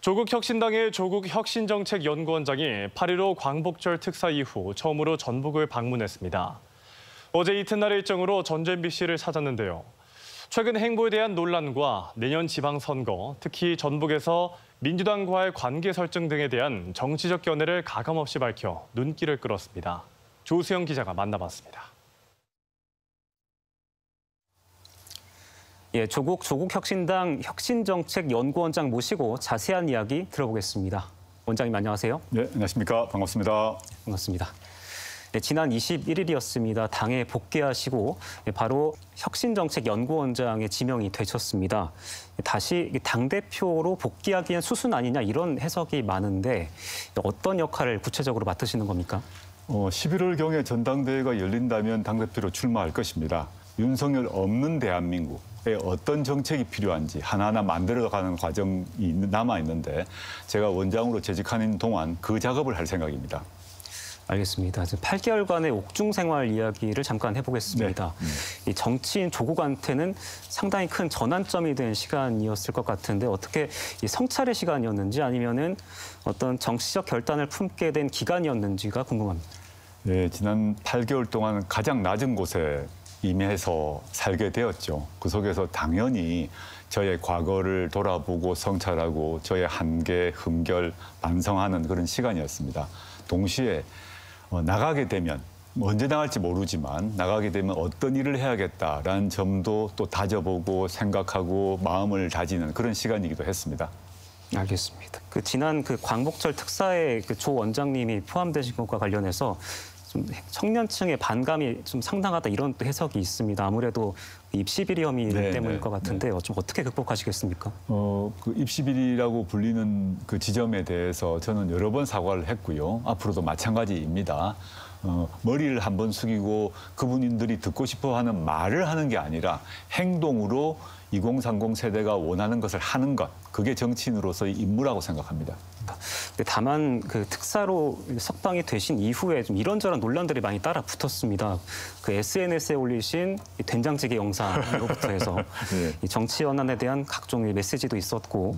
조국혁신당의 조국혁신정책연구원장이 8.15 광복절 특사 이후 처음으로 전북을 방문했습니다. 어제 이튿날 일정으로 전 MBC를 찾았는데요. 최근 행보에 대한 논란과 내년 지방선거, 특히 전북에서 민주당과의 관계 설정 등에 대한 정치적 견해를 가감없이 밝혀 눈길을 끌었습니다. 조수영 기자가 만나봤습니다. 조국혁신당 혁신정책연구원장 모시고 자세한 이야기 들어보겠습니다. 원장님 안녕하세요. 네, 안녕하십니까. 반갑습니다. 반갑습니다. 지난 21일이었습니다. 당에 복귀하시고 바로 혁신정책연구원장에 지명이 되셨습니다. 다시 당대표로 복귀하기엔 수순 아니냐 이런 해석이 많은데 어떤 역할을 구체적으로 맡으시는 겁니까? 11월경에 전당대회가 열린다면 당대표로 출마할 것입니다. 윤석열 없는 대한민국에 어떤 정책이 필요한지 하나하나 만들어가는 과정이 남아있는데 제가 원장으로 재직하는 동안 그 작업을 할 생각입니다. 알겠습니다. 8개월간의 옥중 생활 이야기를 잠깐 해보겠습니다. 이 정치인 조국한테는 상당히 큰 전환점이 된 시간이었을 것 같은데 어떻게 이 성찰의 시간이었는지 아니면은 어떤 정치적 결단을 품게 된 기간이었는지가 궁금합니다. 네, 지난 8개월 동안 가장 낮은 곳에 임해서 살게 되었죠. 그 속에서 당연히 저의 과거를 돌아보고 성찰하고 저의 한계, 흠결, 반성하는 그런 시간이었습니다. 동시에 나가게 되면 언제 나갈지 모르지만 나가게 되면 어떤 일을 해야겠다라는 점도 또 다져보고 생각하고 마음을 다지는 그런 시간이기도 했습니다. 알겠습니다. 지난 광복절 특사에 조 원장님이 포함되신 것과 관련해서 좀 청년층의 반감이 좀 상당하다 이런 또 해석이 있습니다. 아무래도 입시 비리 혐의 때문일 것 같은데 좀 어떻게 극복하시겠습니까? 그 입시 비리라고 불리는 그 지점에 대해서 저는 여러 번 사과를 했고요. 앞으로도 마찬가지입니다. 머리를 한번 숙이고 그분들이 듣고 싶어하는 말을 하는 게 아니라 행동으로 2030 세대가 원하는 것을 하는 것, 그게 정치인으로서의 임무라고 생각합니다. 다만 특사로 석방이 되신 이후에 좀 이런저런 논란들이 많이 따라 붙었습니다. SNS에 올리신 된장찌개 영상으로부터 해서 네. 이 정치 연한에 대한 각종 메시지도 있었고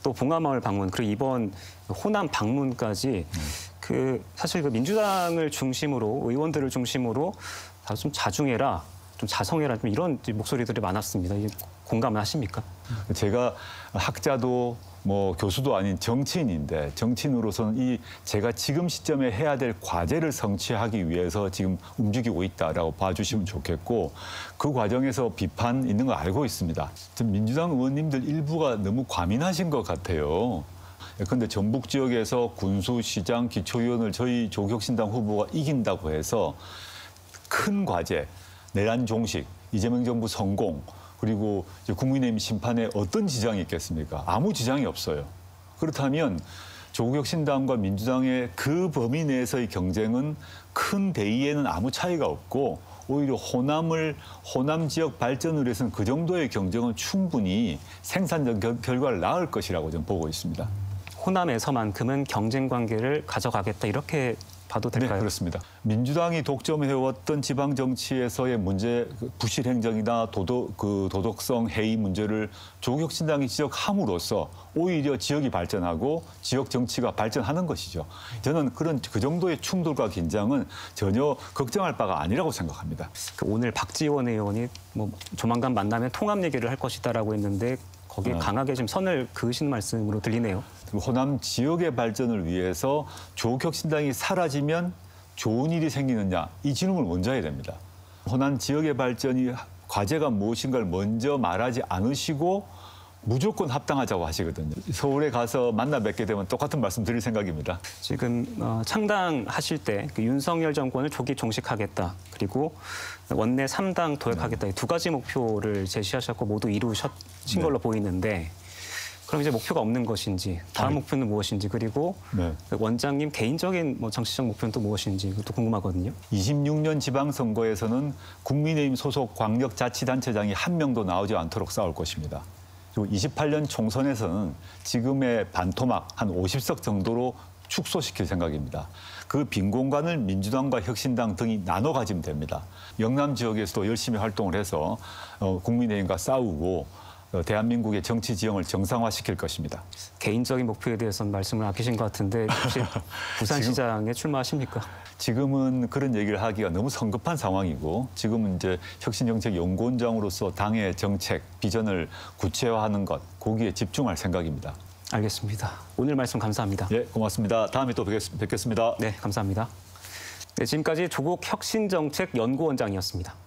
또 봉하마을 방문 그리고 이번 호남 방문까지 사실 민주당을 중심으로 의원들을 중심으로 다 좀 자중해라, 좀 자성해라 좀 이런 목소리들이 많았습니다. 공감을 하십니까? 제가 학자도 교수도 아닌 정치인인데 정치인으로서는 제가 지금 시점에 해야 될 과제를 성취하기 위해서 지금 움직이고 있다라고 봐주시면 좋겠고 그 과정에서 비판 있는 거 알고 있습니다. 민주당 의원님들 일부가 너무 과민하신 것 같아요. 그런데 전북 지역에서 군수시장, 기초의원을 저희 조국혁신당 후보가 이긴다고 해서 큰 과제, 내란 종식, 이재명 정부 성공, 그리고 국민의힘 심판에 어떤 지장이 있겠습니까? 아무 지장이 없어요. 그렇다면 조국혁신당과 민주당의 그 범위 내에서의 경쟁은 큰 대의에는 아무 차이가 없고 오히려 호남 지역 발전을 위해서는 그 정도의 경쟁은 충분히 생산적 결과를 낳을 것이라고 저는 보고 있습니다. 호남에서만큼은 경쟁 관계를 가져가겠다 이렇게 봐도 될까요? 네, 그렇습니다. 민주당이 독점해왔던 지방 정치에서의 문제, 부실 행정이나 도덕성 해이 문제를 조국혁신당이 지적함으로써 오히려 지역이 발전하고 지역 정치가 발전하는 것이죠. 저는 그 정도의 충돌과 긴장은 전혀 걱정할 바가 아니라고 생각합니다. 오늘 박지원 의원이 조만간 만나면 통합 얘기를 할 것이다라고 했는데 거기에 강하게 좀 선을 그으시는 말씀으로 들리네요. 호남 지역의 발전을 위해서 조국혁신당이 사라지면 좋은 일이 생기느냐 이 질문을 먼저 해야 됩니다. 호남 지역의 발전이 과제가 무엇인가를 먼저 말하지 않으시고 무조건 합당하자고 하시거든요. 서울에 가서 만나 뵙게 되면 똑같은 말씀 드릴 생각입니다. 지금 창당하실 때 윤석열 정권을 조기 종식하겠다. 그리고 원내 3당 도약하겠다. 이 두 가지 목표를 제시하셨고 모두 이루신 걸로 보이는데 그럼 이제 목표가 없는 것인지 다음 목표는 무엇인지 그리고 원장님 개인적인 정치적 목표는 또 무엇인지 그것도 궁금하거든요. 26년 지방선거에서는 국민의힘 소속 광역자치단체장이 한 명도 나오지 않도록 싸울 것입니다. 그리고 28년 총선에서는 지금의 반토막 한 50석 정도로 축소시킬 생각입니다. 그 빈 공간을 민주당과 혁신당 등이 나눠 가지면 됩니다. 영남 지역에서도 열심히 활동을 해서 국민의힘과 싸우고 대한민국의 정치 지형을 정상화시킬 것입니다. 개인적인 목표에 대해서는 말씀을 아끼신 것 같은데 혹시 부산시장에 출마하십니까? 지금은 그런 얘기를 하기가 너무 성급한 상황이고 지금은 이제 혁신정책연구원장으로서 당의 정책, 비전을 구체화하는 것, 거기에 집중할 생각입니다. 알겠습니다. 오늘 말씀 감사합니다. 예, 고맙습니다. 다음에 또 뵙겠습니다. 네, 감사합니다. 네, 지금까지 조국 혁신정책연구원장이었습니다.